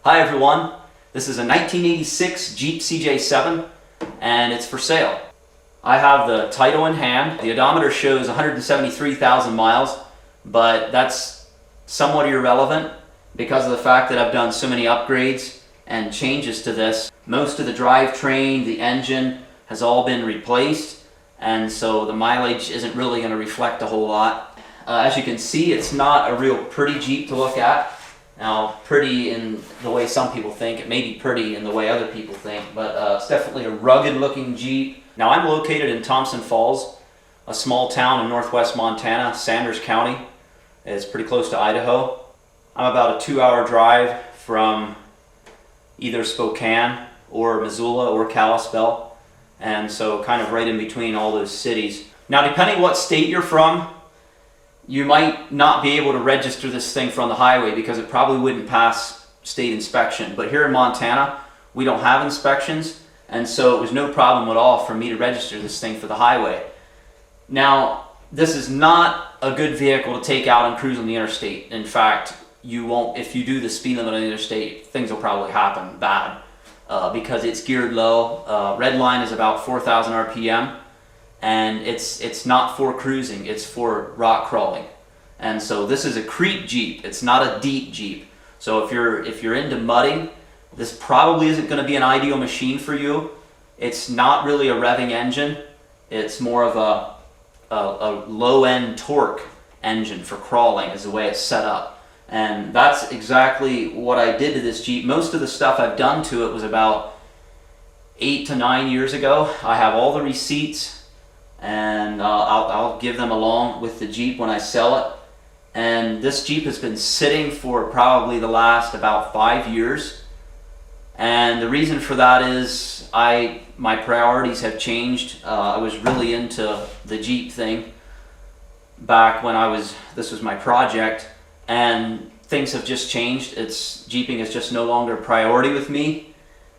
Hi everyone, this is a 1986 Jeep CJ7 and it's for sale. I have the title in hand. The odometer shows 173,000 miles, but that's somewhat irrelevant because of the fact that I've done so many upgrades and changes to this. Most of the drivetrain, the engine has all been replaced, and so the mileage isn't really going to reflect a whole lot. As you can see, it's not a real pretty Jeep to look at. Now, pretty in the way some people think, it may be pretty in the way other people think, but it's definitely a rugged looking Jeep. Now, I'm located in Thompson Falls, a small town in northwest Montana, Sanders County. It's pretty close to Idaho. I'm about a 2-hour drive from either Spokane or Missoula or Kalispell, and so kind of right in between all those cities. Now, depending what state you're from, you might not be able to register this thing from the highway because it probably wouldn't pass state inspection. But here in Montana, we don't have inspections, and so it was no problem at all for me to register this thing for the highway. Now, this is not a good vehicle to take out and cruise on the interstate. In fact, you won't, if you do the speed limit on the interstate, things will probably happen bad because it's geared low. Red line is about 4,000 RPM. And it's not for cruising, it's for rock crawling. And so this is a creek Jeep, it's not a deep Jeep. So if you're into mudding, this probably isn't going to be an ideal machine for you. It's not really a revving engine, it's more of a low-end torque engine for crawling is the way it's set up. And that's exactly what I did to this Jeep. Most of the stuff I've done to it was about 8 to 9 years ago. I have all the receipts, and I'll give them along with the Jeep when I sell it. And this Jeep has been sitting for probably the last about 5 years, and the reason for that is my priorities have changed. I was really into the Jeep thing back when this was my project, and things have just changed. Jeeping is just no longer a priority with me,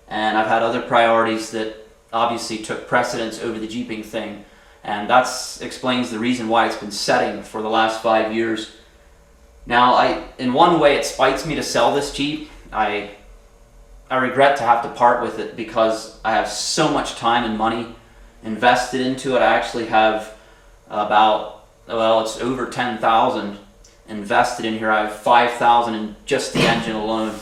and I've had other priorities that obviously took precedence over the Jeeping thing. And that explains the reason why it's been setting for the last 5 years. Now, in one way, it spites me to sell this Jeep. I regret to have to part with it because I have so much time and money invested into it. I actually have it's over 10,000 invested in here. I have 5,000 in just the engine alone.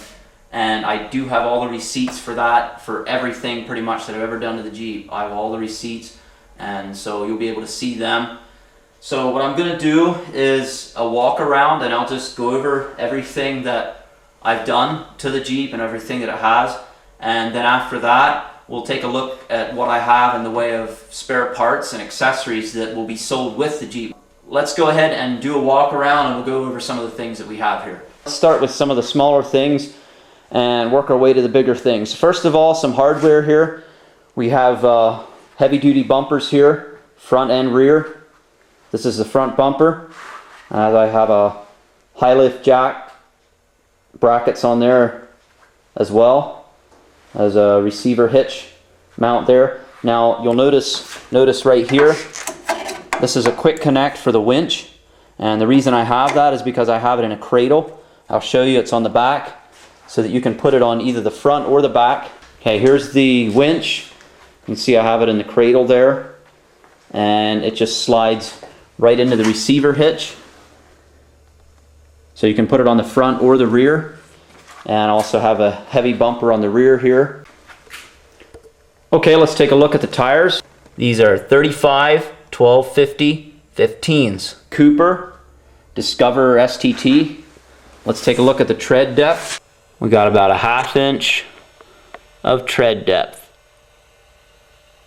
And I do have all the receipts for that, for everything pretty much that I've ever done to the Jeep. I have all the receipts, and so you'll be able to see them. So what I'm going to do is a walk around, and I'll just go over everything that I've done to the Jeep and everything that it has. And then after that, we'll take a look at what I have in the way of spare parts and accessories that will be sold with the Jeep. Let's go ahead and do a walk around, and we'll go over some of the things that we have here. Let's start with some of the smaller things and work our way to the bigger things. First of all, some hardware here. We have heavy duty bumpers here, front and rear. This is the front bumper. I have a high lift jack brackets on there as well as a receiver hitch mount there. Now you'll notice right here, this is a quick connect for the winch, and the reason I have that is because I have it in a cradle. I'll show you, it's on the back so that you can put it on either the front or the back. Okay, here's the winch. You can see I have it in the cradle there, and it just slides right into the receiver hitch. So you can put it on the front or the rear, and I also have a heavy bumper on the rear here. Okay, let's take a look at the tires. These are 35, 1250, 15s. Cooper, Discover STT. Let's take a look at the tread depth. We got about a 1/2 inch of tread depth.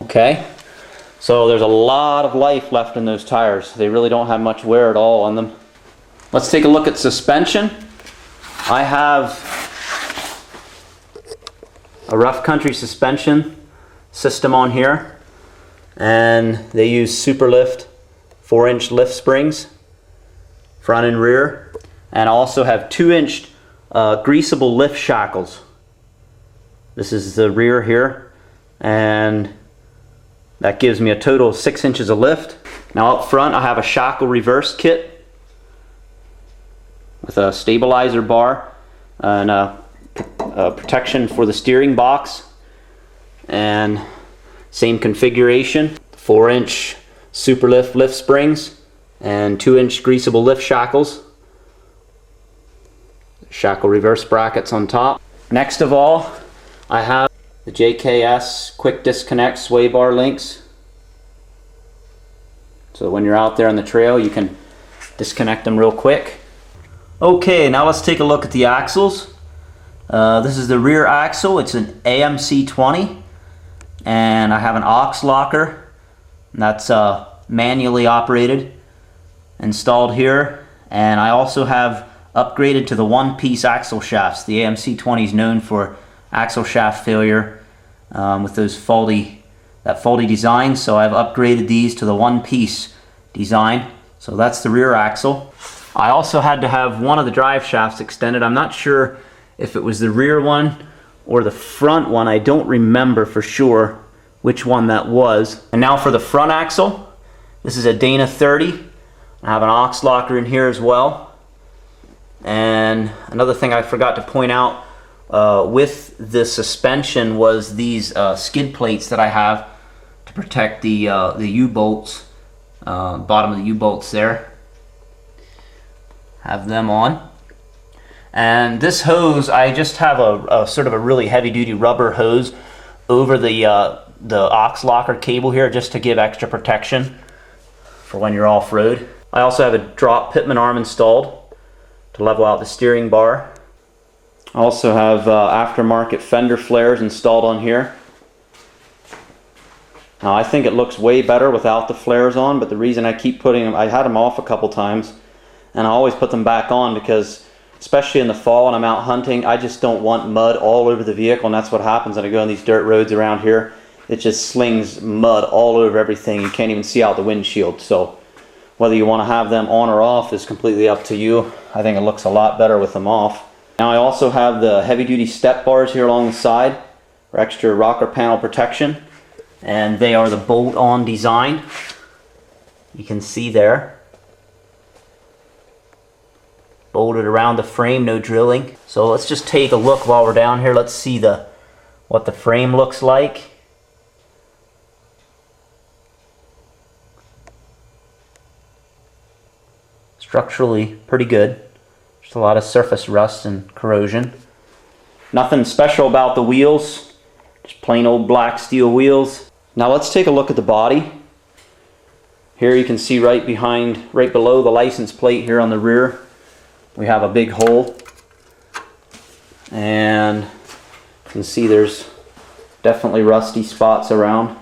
Okay, so there's a lot of life left in those tires. They really don't have much wear at all on them. Let's take a look at suspension. I have a rough country suspension system on here, and they use Superlift 4-inch lift springs, front and rear, and I also have 2-inch greasable lift shackles. This is the rear here, and that gives me a total of 6 inches of lift. Now up front I have a shackle reverse kit with a stabilizer bar and a protection for the steering box, and same configuration, 4-inch Superlift lift springs and 2-inch greasable lift shackles. Shackle reverse brackets on top. Next of all, I have the JKS quick disconnect sway bar links. So when you're out there on the trail, you can disconnect them real quick. Okay, now let's take a look at the axles. This is the rear axle. It's an AMC 20, and I have an aux locker that's manually operated installed here, and I also have upgraded to the one-piece axle shafts. The AMC 20 is known for axle shaft failure with those faulty design, so I've upgraded these to the one-piece design. So that's the rear axle. I also had to have one of the drive shafts extended. I'm not sure if it was the rear one or the front one. I don't remember for sure which one that was. And now for the front axle. This is a Dana 30. I have an aux locker in here as well. And another thing I forgot to point out with the suspension was these skid plates that I have to protect the U-bolts, bottom of the U-bolts there. Have them on. And this hose, I just have a sort of a really heavy-duty rubber hose over the aux locker cable here, just to give extra protection for when you're off-road. I also have a drop pitman arm installed to level out the steering bar. I also have aftermarket fender flares installed on here. Now I think it looks way better without the flares on, but the reason I keep putting them, I had them off a couple times, and I always put them back on because, especially in the fall when I'm out hunting, I just don't want mud all over the vehicle, and that's what happens when I go on these dirt roads around here. It just slings mud all over everything. You can't even see out the windshield. So whether you want to have them on or off is completely up to you. I think it looks a lot better with them off. Now I also have the heavy-duty step bars here along the side for extra rocker panel protection, and they are the bolt-on design. You can see there. Bolted around the frame, no drilling. So let's just take a look while we're down here. Let's see what the frame looks like. Structurally pretty good. Just a lot of surface rust and corrosion. Nothing special about the wheels, just plain old black steel wheels. Now let's take a look at the body. Here you can see right below the license plate here on the rear, we have a big hole, and you can see there's definitely rusty spots around.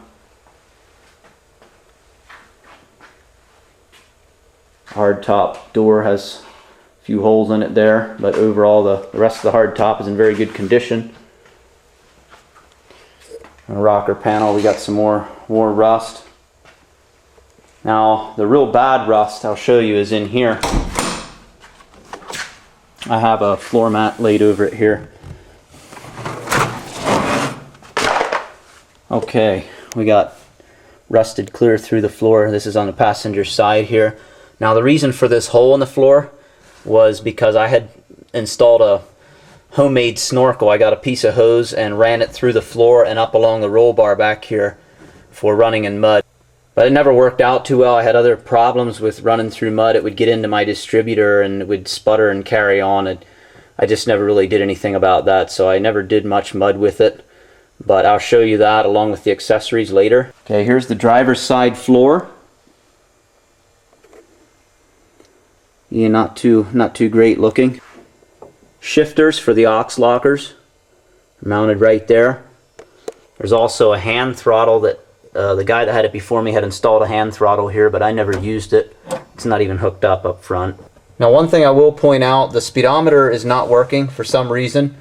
Hardtop door has a few holes in it there, but overall the rest of the hardtop is in very good condition. On the rocker panel we got some more rust. Now the real bad rust I'll show you is in here. I have a floor mat laid over it here. Okay, we got rusted clear through the floor. This is on the passenger side here. Now the reason for this hole in the floor was because I had installed a homemade snorkel. I got a piece of hose and ran it through the floor and up along the roll bar back here for running in mud. But it never worked out too well. I had other problems with running through mud. It would get into my distributor and it would sputter and carry on. I just never really did anything about that, so I never did much mud with it. But I'll show you that along with the accessories later. Okay, here's the driver's side floor. Yeah, not too great looking. Shifters for the aux lockers mounted right there. There's also a hand throttle that the guy that had it before me had installed a hand throttle here, but I never used it. It's not even hooked up front. Now one thing I will point out, the speedometer is not working for some reason,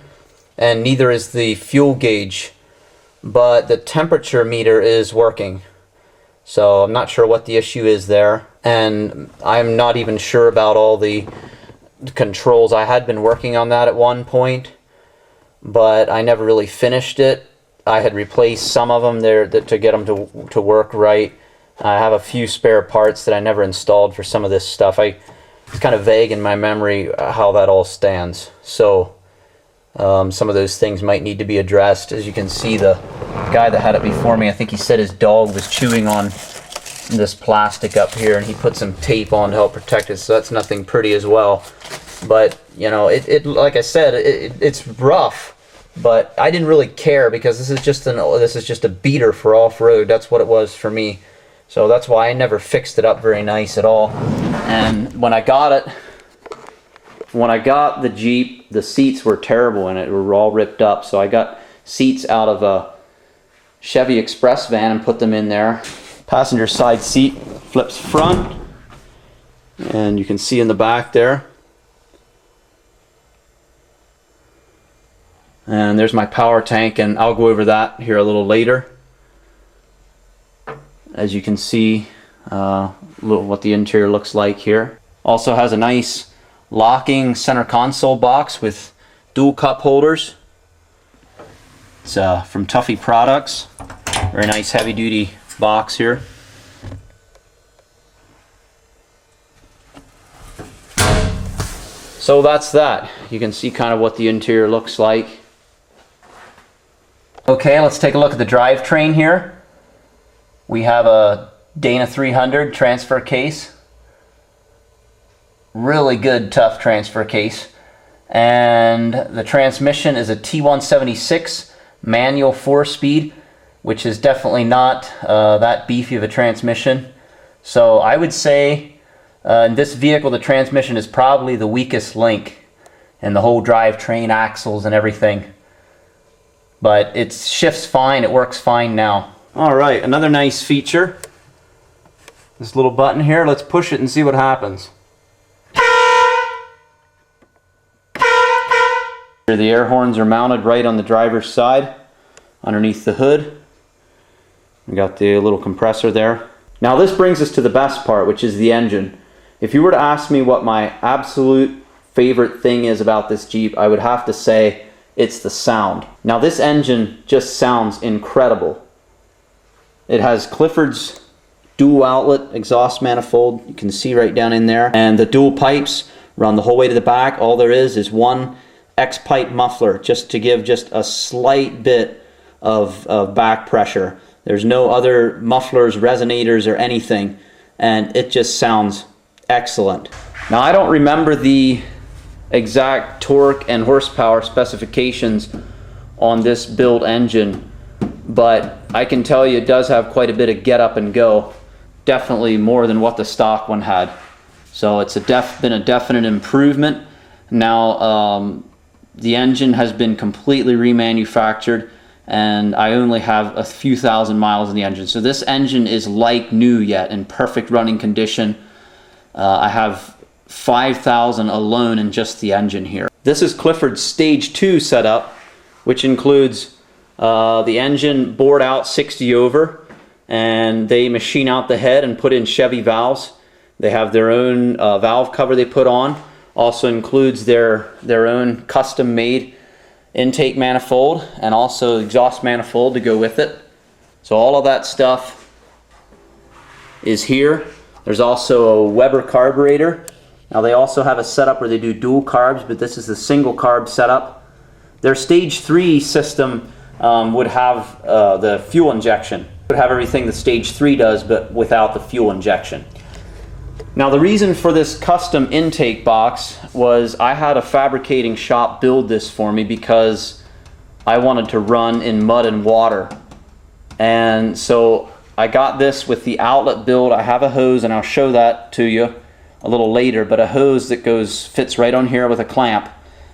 and neither is the fuel gauge, but the temperature meter is working. So I'm not sure what the issue is there, and I'm not even sure about all the controls. I had been working on that at one point, but I never really finished it. I had replaced some of them there to get them to work right. I have a few spare parts that I never installed for some of this stuff. It's kind of vague in my memory how that all stands. So Some of those things might need to be addressed. As you can see, the guy that had it before me, I think he said his dog was chewing on this plastic up here, and he put some tape on to help protect it, so that's nothing pretty as well. But you know, it like I said, it's rough, but I didn't really care because this is just a beater for off-road. That's what it was for me. So that's why I never fixed it up very nice at all. And when I got the Jeep, the seats were terrible in it. They were all ripped up. So I got seats out of a Chevy Express van and put them in there. Passenger side seat flips front, and you can see in the back there. And there's my power tank, and I'll go over that here a little later. As you can see, what the interior looks like here. Also has a nice locking center console box with dual cup holders. It's from Tuffy Products. Very nice heavy duty box here. So that's that. You can see kind of what the interior looks like. Okay, let's take a look at the drivetrain here. We have a Dana 300 transfer case. Really good, tough transfer case. And the transmission is a T176 manual 4-speed, which is definitely not that beefy of a transmission. So I would say in this vehicle, the transmission is probably the weakest link in the whole drivetrain, axles and everything. But it shifts fine, it works fine now. All right, another nice feature. This little button here, let's push it and see what happens. Here the air horns are mounted right on the driver's side, underneath the hood. We got the little compressor there. Now this brings us to the best part, which is the engine. If you were to ask me what my absolute favorite thing is about this Jeep, I would have to say it's the sound. Now this engine just sounds incredible. It has Clifford's dual outlet exhaust manifold. You can see right down in there. And the dual pipes run the whole way to the back. All there is one X-pipe muffler just to give just a slight bit of back pressure. There's no other mufflers, resonators, or anything. And it just sounds excellent. Now I don't remember the exact torque and horsepower specifications on this build engine, but I can tell you it does have quite a bit of get up and go, definitely more than what the stock one had. So it's been a definite improvement. Now the engine has been completely remanufactured, and I only have a few thousand miles in the engine. So this engine is like new yet, in perfect running condition. I have 5,000 alone in just the engine here. This is Clifford's Stage 2 setup, which includes the engine bored out 60 over, and they machine out the head and put in Chevy valves. They have their own valve cover they put on. Also includes their own custom made intake manifold and also exhaust manifold to go with it. So all of that stuff is here. There's also a Weber carburetor. Now they also have a setup where they do dual carbs, but this is the single carb setup. Their Stage 3 system would have the fuel injection. It would have everything the Stage 3 does, but without the fuel injection. Now the reason for this custom intake box was I had a fabricating shop build this for me because I wanted to run in mud and water. And so I got this with the outlet build. I have a hose, and I'll show that to you a little later, but a hose that fits right on here with a clamp.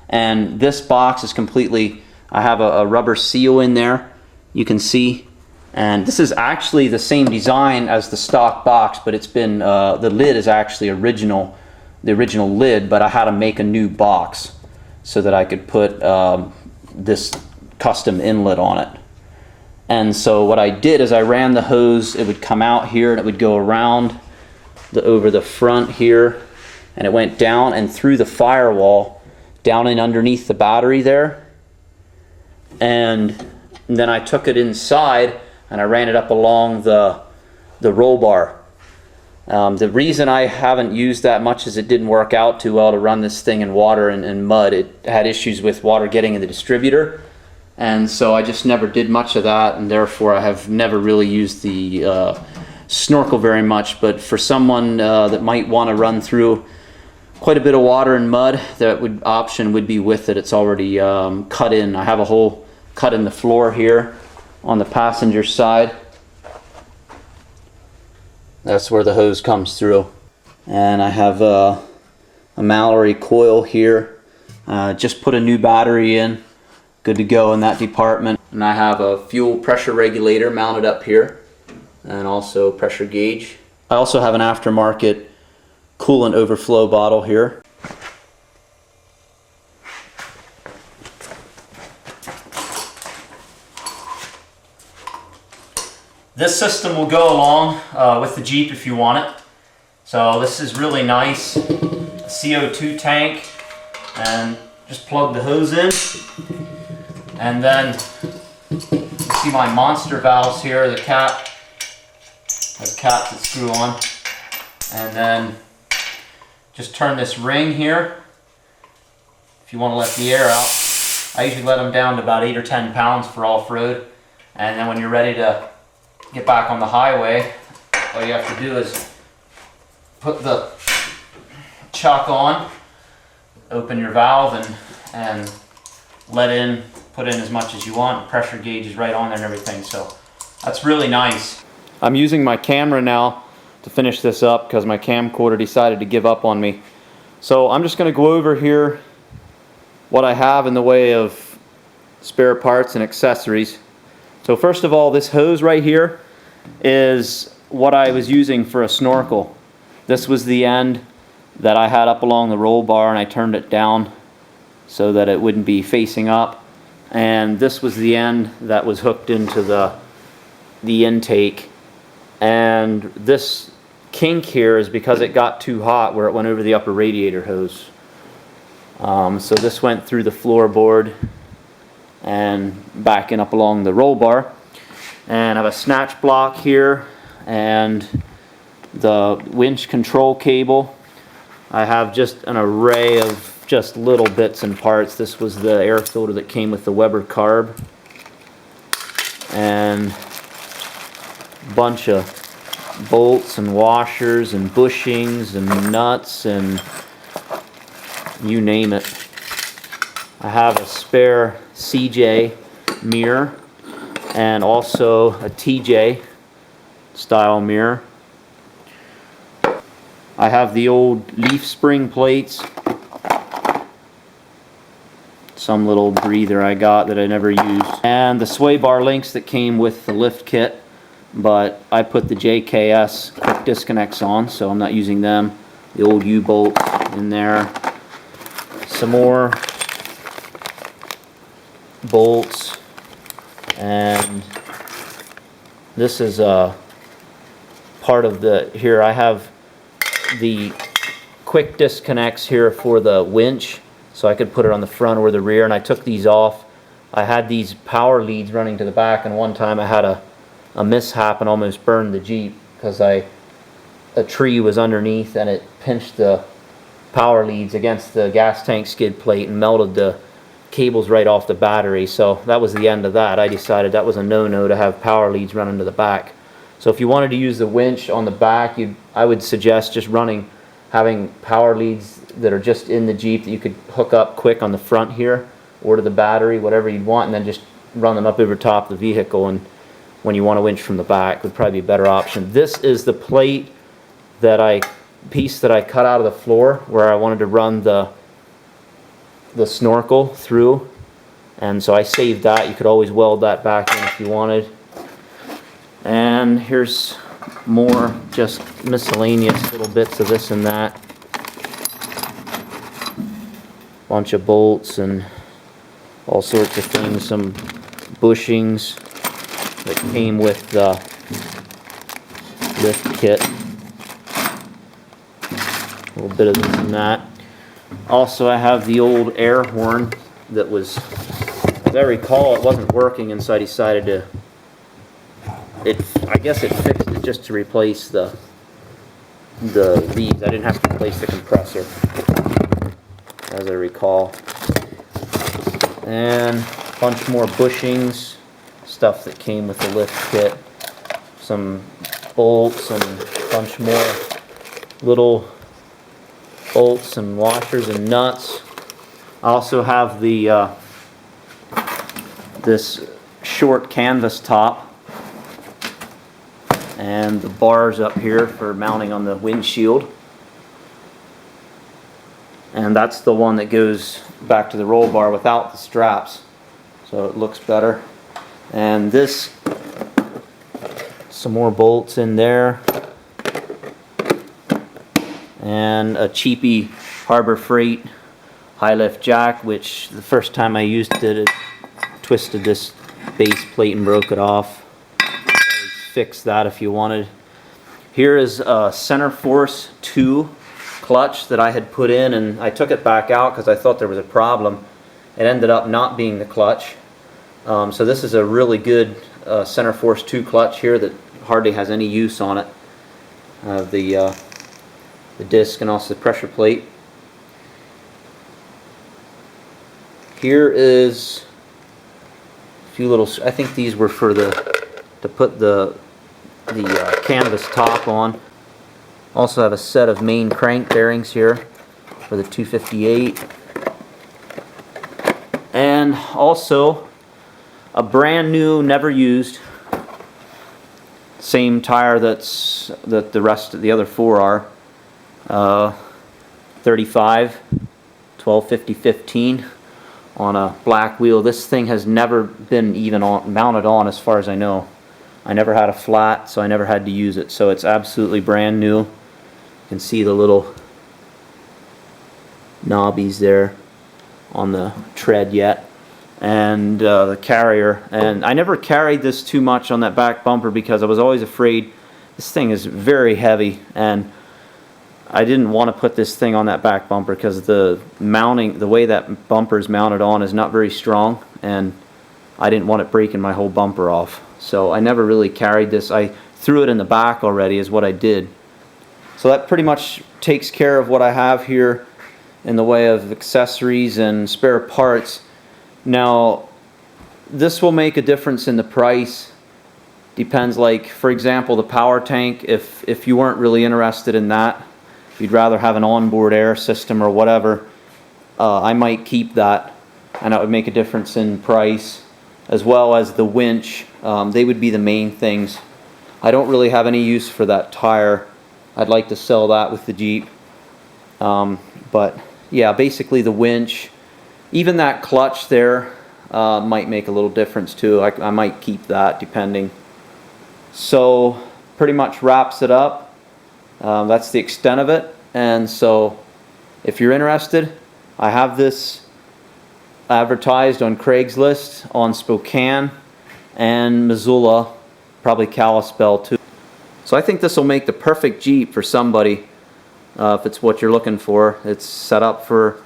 And this box is completely, I have a rubber seal in there, you can see. And this is actually the same design as the stock box, but it's been, the lid is actually the original lid, but I had to make a new box so that I could put this custom inlet on it. And so what I did is I ran the hose, it would come out here and it would go around over the front here, and it went down and through the firewall down and underneath the battery there. And then I took it inside and I ran it up along the roll bar. The reason I haven't used that much is it didn't work out too well to run this thing in water and mud. It had issues with water getting in the distributor, and so I just never did much of that, and therefore I have never really used the snorkel very much. But for someone that might want to run through quite a bit of water and mud, that option would be with it. It's already cut in. I have a hole cut in the floor here on the passenger side. That's where the hose comes through. And I have a Mallory coil here. Just put a new battery in. Good to go in that department. And I have a fuel pressure regulator mounted up here, and also pressure gauge. I also have an aftermarket coolant overflow bottle here. This system will go along with the Jeep if you want it. So this is really nice. A CO2 tank, and just plug the hose in. And then you see my monster valves here, the cap. There's caps that screw on. And then just turn this ring here if you want to let the air out. I usually let them down to about 8 or 10 pounds for off-road. And then when you're ready to get back on the highway, all you have to do is put the chuck on, open your valve, and put in as much as you want. Pressure gauge is right on there and everything, so that's really nice. I'm using my camera now to finish this up because my camcorder decided to give up on me. So I'm just going to go over here what I have in the way of spare parts and accessories. So first of all, this hose right here is what I was using for a snorkel. This was the end that I had up along the roll bar, and I turned it down so that it wouldn't be facing up. And this was the end that was hooked into the intake. And this kink here is because it got too hot where it went over the upper radiator hose. So this went through the floorboard and backing up along the roll bar. And I have a snatch block here and the winch control cable. I have just an array of just little bits and parts. This was the air filter that came with the Weber carb, and a bunch of bolts and washers and bushings and nuts and you name it. I have a spare CJ mirror and also a TJ style mirror. I have the old leaf spring plates, some little breather I got that I never used, and the sway bar links that came with the lift kit, but I put the JKS quick disconnects on, so I'm not using them. The old U-bolt in there, some more bolts, and this is a part of the, here I have the quick disconnects here for the winch, so I could put it on the front or the rear, and I took these off. I had these power leads running to the back, and one time I had a mishap and almost burned the Jeep because a tree was underneath and it pinched the power leads against the gas tank skid plate and melted the cables right off the battery. So that was the end of that. I decided that was a no-no to have power leads running to the back. So if you wanted to use the winch on the back, I would suggest just having power leads that are just in the Jeep that you could hook up quick on the front here or to the battery, whatever you'd want, and then just run them up over top of the vehicle, and when you want to winch from the back would probably be a better option. This is the plate piece that I cut out of the floor where I wanted to run the snorkel through, and so I saved that. You could always weld that back in if you wanted. And here's more just miscellaneous little bits of this and that. Bunch of bolts and all sorts of things, some bushings that came with the lift kit. A little bit of this and that. Also, I have the old air horn that was, as I recall, it wasn't working, and so I decided to, I guess it fixed it just to replace the the leaves. I didn't have to replace the compressor, as I recall. And a bunch more bushings, stuff that came with the lift kit. Some bolts and a bunch more little bolts and washers and nuts. I also have the this short canvas top and the bars up here for mounting on the windshield. And that's the one that goes back to the roll bar without the straps, so it looks better. And this, some more bolts in there, and a cheapy Harbor Freight high lift jack, which the first time I used it, it twisted this base plate and broke it off. Fix that if you wanted. Here is a Center Force 2 clutch that I had put in, and I took it back out because I thought there was a problem. It ended up not being the clutch. So this is a really good Center Force 2 clutch here that hardly has any use on it. The disc and also the pressure plate. Here is a few little, I think these were for to put the canvas top on. Also have a set of main crank bearings here for the 258. And also a brand new, never used, same tire that the rest of the other four are. 35, 12, 50, 15 on a black wheel. This thing has never been even mounted on as far as I know. I never had a flat, so I never had to use it. So it's absolutely brand new. You can see the little knobbies there on the tread yet. And the carrier. And I never carried this too much on that back bumper because I was always afraid. This thing is very heavy, and I didn't want to put this thing on that back bumper because the mounting, the way that bumper is mounted on, is not very strong, and I didn't want it breaking my whole bumper off. So I never really carried this. I threw it in the back already is what I did. So that pretty much takes care of what I have here in the way of accessories and spare parts. Now, this will make a difference in the price. Depends, like for example the power tank, if you weren't really interested in that, you'd rather have an onboard air system or whatever, I might keep that, and that would make a difference in price, as well as the winch. They would be the main things. I don't really have any use for that tire. I'd like to sell that with the Jeep. But yeah, basically the winch, even that clutch there might make a little difference too. I might keep that depending. So pretty much wraps it up. That's the extent of it. And so if you're interested, I have this advertised on Craigslist, on Spokane and Missoula, probably Kalispell too. So I think this will make the perfect Jeep for somebody if it's what you're looking for. It's set up for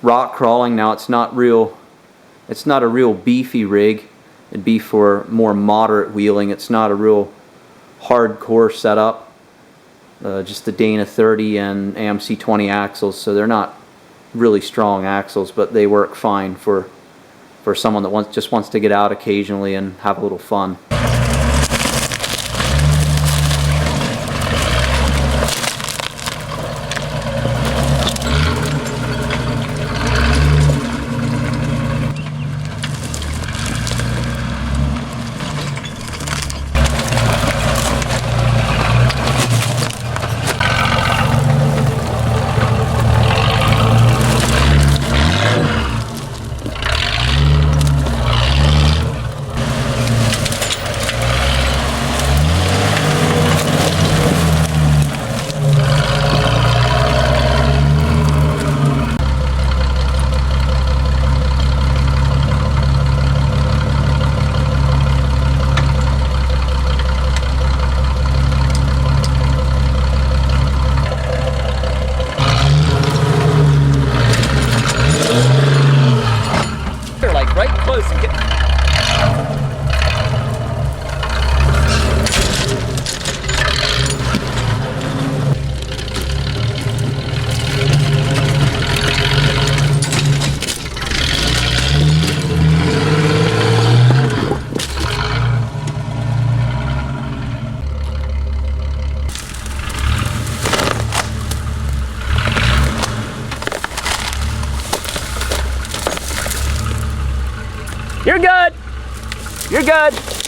rock crawling. Now it's not a real beefy rig. It'd be for more moderate wheeling. It's not a real hardcore setup. Just the Dana 30 and AMC 20 axles, so they're not really strong axles, but they work fine for someone that just wants to get out occasionally and have a little fun. You're good. You're good.